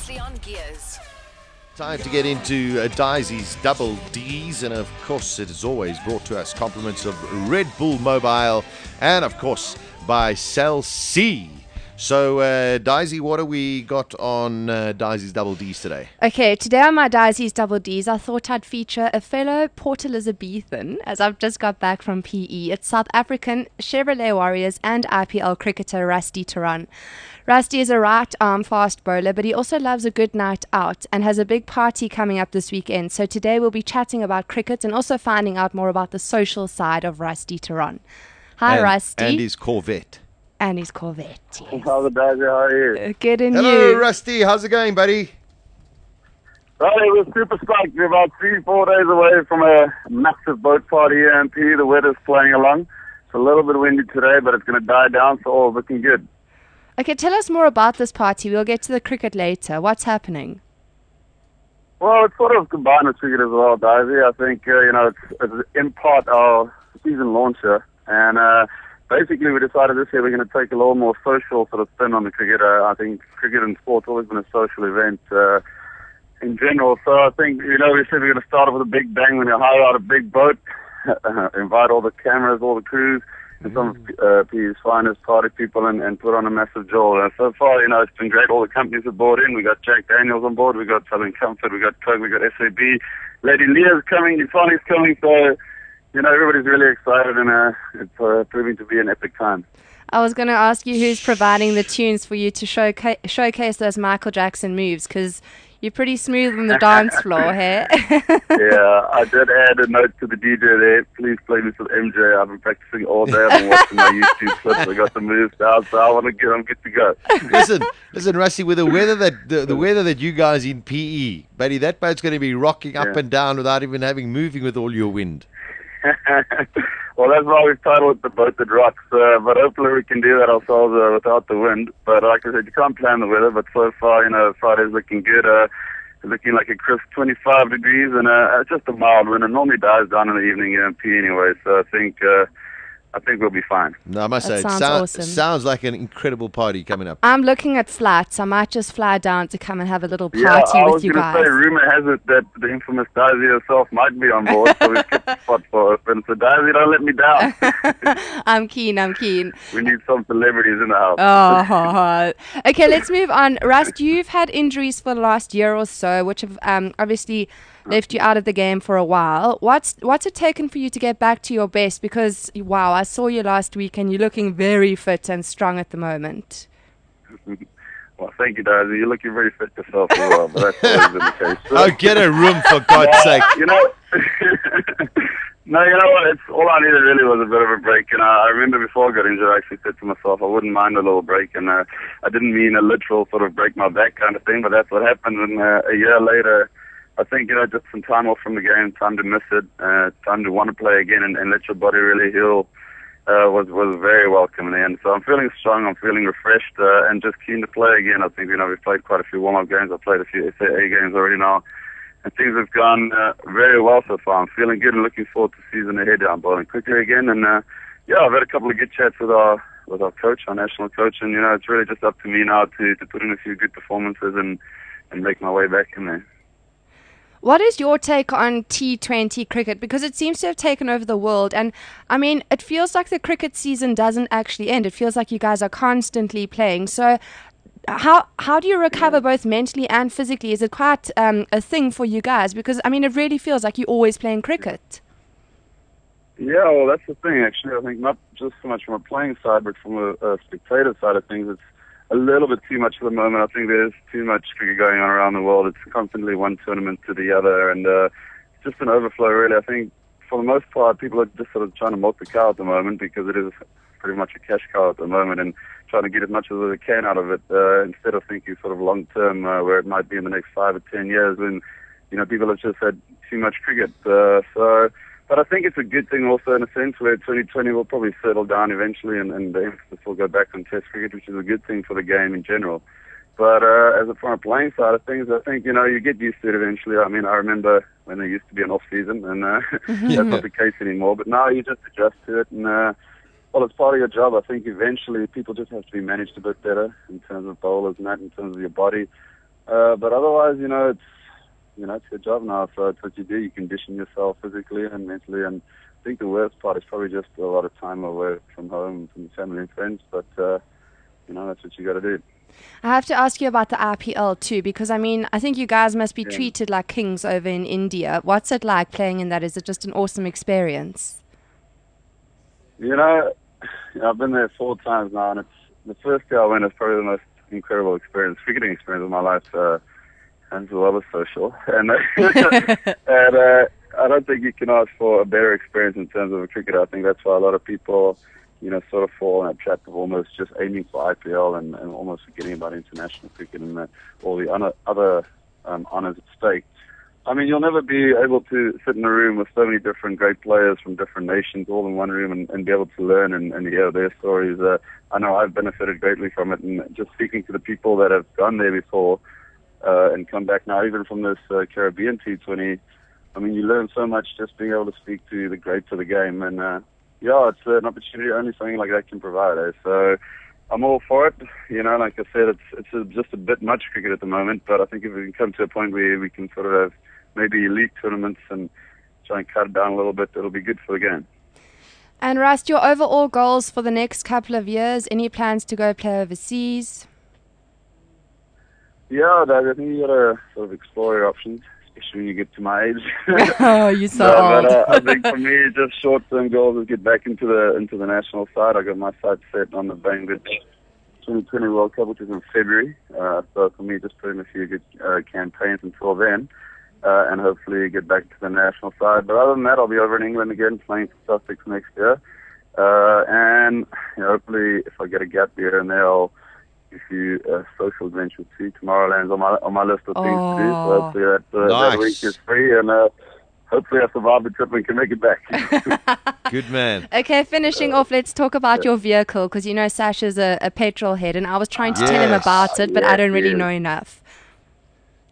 previously on Gears. Time to get into Disi's Double Ds, and of course it is always brought to us compliments of Red Bull Mobile and of course by Cell C. So Disi, what do we got on Disi's Double Ds today? Okay, today on my Disi's Double Ds, I thought I'd feature a fellow Port Elizabethan, as I've just got back from PE. It's South African Chevrolet Warriors and IPL cricketer Rusty Theron. Rusty is a right-arm fast bowler, but he also loves a good night out and has a big party coming up this weekend. So today we'll be chatting about cricket and also finding out more about the social side of Rusty Theron. Hi, Rusty. And his Corvette. And his Corvette, yes. How's it, Daisy? How are you? Good, and Hello, you? Rusty. How's it going, buddy? Well, we're super stoked. We're about 3-4 days away from a massive boat party here in PE. The weather's playing along. It's a little bit windy today, but it's going to die down, so all looking good. Okay, tell us more about this party. We'll get to the cricket later. What's happening? Well, it's sort of combined with cricket as well, Daisy. I think, it's in part our season launcher. And basically we decided this year we're going to take a little more social sort of spin on the cricket. I think cricket and sport's always been a social event in general. So I think, we said we're going to start off with a big bang. We're going to hire out a big boat, invite all the cameras, all the crews, and some of PE's finest party people and put on a massive jaw. So far, it's been great. All the companies have bought in. We got Jack Daniels on board. We got Southern Comfort. We got Coke. We got SAB. Lady Leah's coming. Ifani's coming. So, everybody's really excited, and it's proving to be an epic time. I was going to ask you who's providing the tunes for you to showcase those Michael Jackson moves, because you're pretty smooth on the dance floor here. Yeah, I did add a note to the DJ there. Please play me some MJ. I've been practicing all day. I've been watching my YouTube clips. I got the moves down, so I'm good to go. Listen, Rusty, with the weather that you guys in PE, buddy, that boat's going to be rocking up and down without even moving with all your wind. Well, that's why we've titled it The Boat That Rocks, but hopefully we can do that ourselves without the wind. But like I said, you can't plan the weather, but so far, Friday's looking good. It's looking like a crisp 25 degrees, and it's just a mild wind. It normally dies down in the evening here in P anyway, so I think we'll be fine. No, I must say, awesome. Sounds like an incredible party coming up. I'm looking at flights. I might just fly down to come and have a little party with you guys. I was going to say, rumor has it that the infamous Disi herself might be on board, so we've kept the spot for open. So Disi, don't let me down. I'm keen. We need some celebrities in the house. Oh, okay, let's move on. Rust, you've had injuries for the last year or so, which have obviously left you out of the game for a while. What's it taken for you to get back to your best? Because, wow, I saw you last week and you're looking very fit and strong at the moment. Well, thank you, Daisy. You're looking very fit yourself as well, but that's always been the case. Oh, get a room, for God's sake. No, what? It's all I needed really was a bit of a break. And I remember before I got injured, I actually said to myself, I wouldn't mind a little break. And I didn't mean a literal sort of break my back kind of thing, but that's what happened. And a year later, I think, just some time off from the game, time to miss it, time to want to play again and let your body really heal, was very welcome. And so I'm feeling strong, I'm feeling refreshed, and just keen to play again. I think, we've played quite a few warm-up games. I've played a few SAA games already now, and things have gone very well so far. I'm feeling good and looking forward to the season ahead. I'm bowling quickly again, and I've had a couple of good chats with our coach, our national coach, and it's really just up to me now to put in a few good performances and make my way back in there. What is your take on T20 cricket? Because it seems to have taken over the world. And, it feels like the cricket season doesn't actually end. It feels like you guys are constantly playing. So how do you recover both mentally and physically? Is it quite a thing for you guys? Because, it really feels like you're always playing cricket. Yeah, well, that's the thing, actually. I think not just so much from a playing side, but from a spectator side of things, it's a little bit too much for the moment. I think there's too much cricket going on around the world. It's constantly one tournament to the other, and it's just an overflow, really. I think for the most part, people are just sort of trying to milk the cow at the moment, because it is pretty much a cash cow at the moment, and trying to get as much as they can out of it, instead of thinking sort of long term, where it might be in the next 5 or 10 years when people have just had too much cricket. But I think it's a good thing also in a sense, where 2020 will probably settle down eventually, and the emphasis will go back on Test cricket, which is a good thing for the game in general. But from a playing side of things, I think, you get used to it eventually. I remember when there used to be an off-season, and that's not the case anymore. But now you just adjust to it, and well, it's part of your job. I think eventually people just have to be managed a bit better in terms of bowlers and that, in terms of your body. But otherwise, it's your job now, so it's what you do. You condition yourself physically and mentally, and I think the worst part is probably just a lot of time away from home, from family and friends, but, that's what you got to do. I have to ask you about the IPL too, because I think you guys must be treated like kings over in India. What's it like playing in that? Is it just an awesome experience? I've been there 4 times now, and it's the first year I went is probably the most incredible cricketing experience of my life, and as well as social. And, and I don't think you can ask for a better experience in terms of a cricketer. I think that's why a lot of people, sort of fall in that trap of almost just aiming for IPL and almost forgetting about international cricket and all the other honours at stake. I mean, you'll never be able to sit in a room with so many different great players from different nations all in one room and be able to learn and hear their stories. I know I've benefited greatly from it, and just speaking to the people that have gone there before and come back now, even from this Caribbean T20, I mean, you learn so much just being able to speak to the greats of the game, and it's an opportunity only something like that can provide. So I'm all for it. Like I said, it's just a bit much cricket at the moment, but I think if we can come to a point where we can sort of have maybe elite tournaments and try and cut it down a little bit, it'll be good for the game. And Rust, your overall goals for the next couple of years, any plans to go play overseas? Yeah, I think you got to sort of explore your options, especially when you get to my age. Oh, you're so old. But I think for me, just short-term goals is get back into the national side. I got my sights set on the Bangladesh 2020 World Cup, which is in February. So for me, just put in a few good campaigns until then, and hopefully get back to the national side. But other than that, I'll be over in England again playing for Sussex next year. And hopefully, if I get a gap here and there, I'll give you a social adventure too. Tomorrowland's on my list of things to do. So hopefully that week is free, and hopefully I survive the trip and can make it back. Good man. Okay, finishing off, let's talk about your vehicle, because Sash is a petrol head, and I was trying to tell him about it, but I don't really know enough.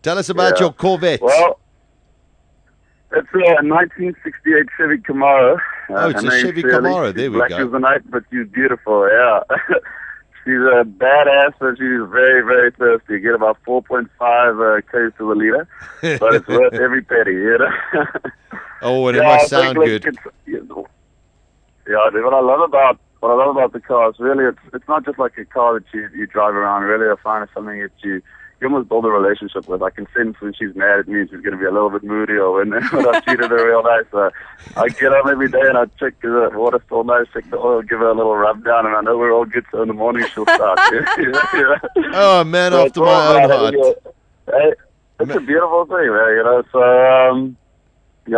Tell us about your Corvette. Well, it's a 1968 Chevy Camaro. It's a Chevy Camaro. There we go. Black as the night, but she's beautiful. Yeah. She's a badass, but she's very, very thirsty. You get about 4.5 k's to the liter, but it's worth every penny, Oh, and it must sound good. What I love about the car is really it's not just like a car that you drive around. Really, I find it's something that you almost build a relationship with. I can sense when she's mad at me, she's going to be a little bit moody, or when I treated her real nice. I get up every day and I check the water still nice, check the oil, give her a little rub down, and I know we're all good. So in the morning she'll start. Oh, man, so after my own heart. It's a beautiful thing, man. So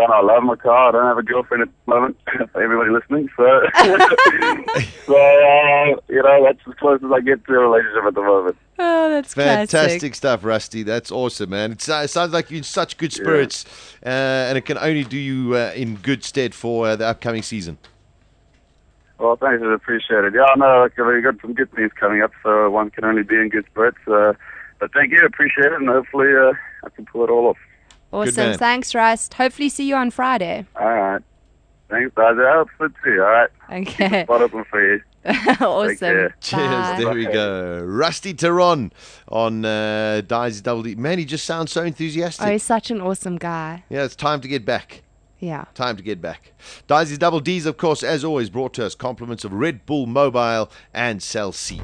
I love my car. I don't have a girlfriend at the moment, for everybody listening. So, that's as close as I get to a relationship at the moment. Oh, that's fantastic classic stuff, Rusty. That's awesome, man. It sounds like you're in such good spirits, and it can only do you in good stead for the upcoming season. Well, thanks. I appreciate it. Yeah, I know. We've got some good things coming up, so one can only be in good spirits. But thank you. Appreciate it, and hopefully I can pull it all off. Awesome. Thanks, Rust. Hopefully see you on Friday. All right. Thanks, guys. I hope so too. All right. Okay. Spot open for you. Awesome. Cheers. There we go. Rusty Theron on Disi Double D. Man, he just sounds so enthusiastic. Oh, he's such an awesome guy. Yeah, it's time to get back. Yeah. Time to get back. Disi's Double D's, of course, as always, brought to us compliments of Red Bull Mobile and Cell C.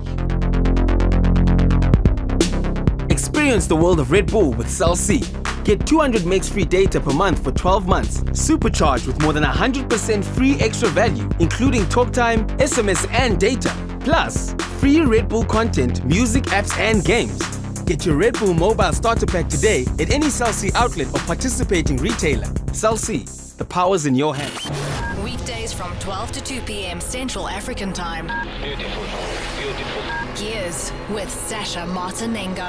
Experience the world of Red Bull with Cell C. Get 200 megs free data per month for 12 months. Supercharged with more than 100% free extra value, including talk time, SMS and data. Plus, free Red Bull content, music, apps and games. Get your Red Bull mobile starter pack today at any Cell C outlet or participating retailer. Cell C, the power's in your hands. Weekdays from 12 to 2 p.m. Central African Time. Beautiful, beautiful. Gears with Sasha Martinengo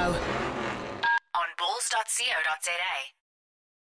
on bulls.co.za.